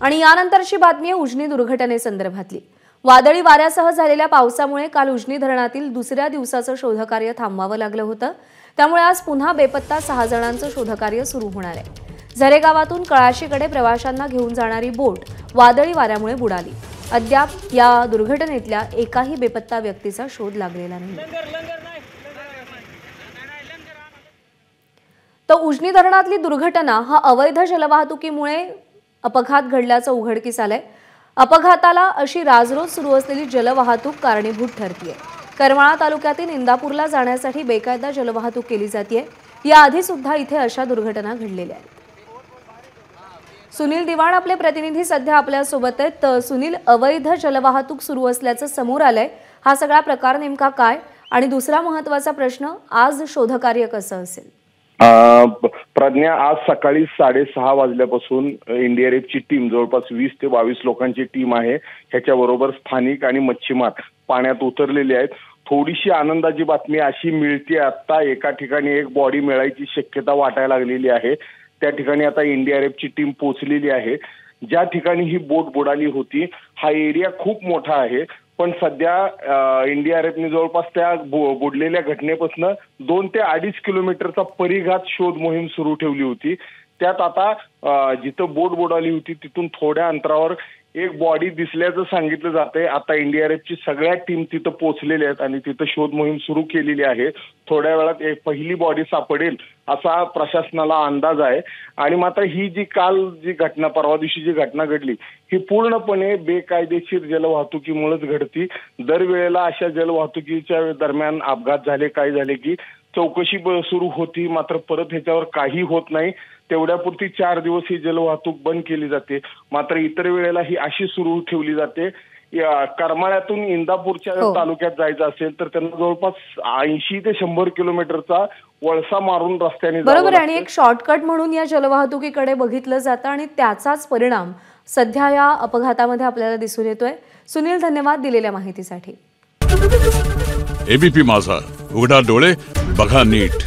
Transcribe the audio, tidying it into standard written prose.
आणि यानंतरची बातमी आहे उजनी दुर्घटनेसंदर्भातली। वादळी वाऱ्यासह झालेल्या पावसामुळे काल उजनी धरणातील दुसऱ्या दिवसाचं शोधकार्य थांबवावं लागलं होतं। त्यामुळे आज पुन्हा बेपत्ता 6 जणांचं शोधकार्य सुरू होणार आहे। झरे गावातून कळाशीकडे प्रवाशांना घेऊन जाणारी बोट वादळी वाऱ्यामुळे बुडाली। अद्याप या दुर्घटनेतल्या एकाही बेपत्ता व्यक्तीचा शोध लागलेला नाही। तर उजनी धरणातली दुर्घटना हा अवैध जलवाहतुकीमुळे अपघात घडल्याचं उघडकीस आलंय। अपघाताला अशी राजरोज सुरू असलेली जलवाहतूक कारणीभूत ठरतीये। करमाळा तालुक्यातील इंदापूरला जाण्यासाठी बेकायदा जलवाहतूक केली जाते। याआधी सुद्धा इथे अशा दुर्घटना घडलेल्या आहेत। सुनील दिवाण आपले प्रतिनिधी सध्या आपल्या सोबत आहेत। सुनील, अवैध जलवाहतूक सुरू असल्याचं समोर आलंय, हा सगळा प्रकार नेमका काय आणि दुसरा महत्त्वाचा प्रश्न, आज शोधकार्य कसं असेल? प्रज्ञा, आज सकाळी 6:30 वाजल्यापासून एनडीआरएफची टीम जवळपास 20 ते 22 लोकांची टीम आहे। ह्याच्याबरोबर स्थानिक आणि मच्छीमार पाण्यात उतरलेले आहेत। थोडीशी आनंदाची बातमी अशी मिळते, आता एका ठिकाणी एक बॉडी मिळायची शक्यता वाटायला लागलेली आहे। त्या ठिकाणी आता एनडीआरएफची टीम पोहोचलेली आहे। ज्या ठिकाणी ही बोट बुडाली होती हा एरिया खूप मोठा आहे, पण सध्या एनडीआरएफने जवळपास त्या बुडलेल्या घटनेपासून 2 ते 2.5 किलोमीटरचा परिघात शोध मोहीम सुरू ठेवली होती। त्यात आता जिथं बोट बुडाली होती तिथून थोड्या अंतरावर एक बॉडी दिसल्याचं सांगितलं जातंय। आता एनडीआरएफची सगळ्या टीम तिथं पोहोचलेल्या आहेत आणि तिथं शोध मोहीम सुरू केलेली आहे। थोड्या वेळात एक पहिली बॉडी सापडेल असा प्रशासनाला अंदाज आहे। आणि मात्र ही जी काल जी घटना, परवा दिवशी जी घटना घडली, ही पूर्णपणे बेकायदेशीर जलवाहतुकीमुळेच घडती। दरवेळेला अशा जलवाहतुकीच्या दरम्यान अपघात झाले, काय झाले की चौकशी सुरू होती, मात्र परत ह्याच्यावर काही होत नाही। तेवढ्यापुरती 4 दिवस ही जलवाहतूक बंद केली जाते, मात्र इतर वेळेला ही अशी सुरू ठेवली जाते। करमाळ्यातून इंदापूरच्या तालुक्यात जायचं असेल तर त्यांना जवळपास 80 ते 100 किलोमीटरचा वळसा मारून रस्त्याने बरोबर। आणि एक शॉर्टकट म्हणून या जलवाहतुकीकडे बघितलं जातं आणि त्याचाच परिणाम सध्या या अपघातामध्ये आपल्याला दिसून येतोय। सुनील, धन्यवाद दिलेल्या माहितीसाठी। एबीपी माझा, उघडा डोळे बघा नीट।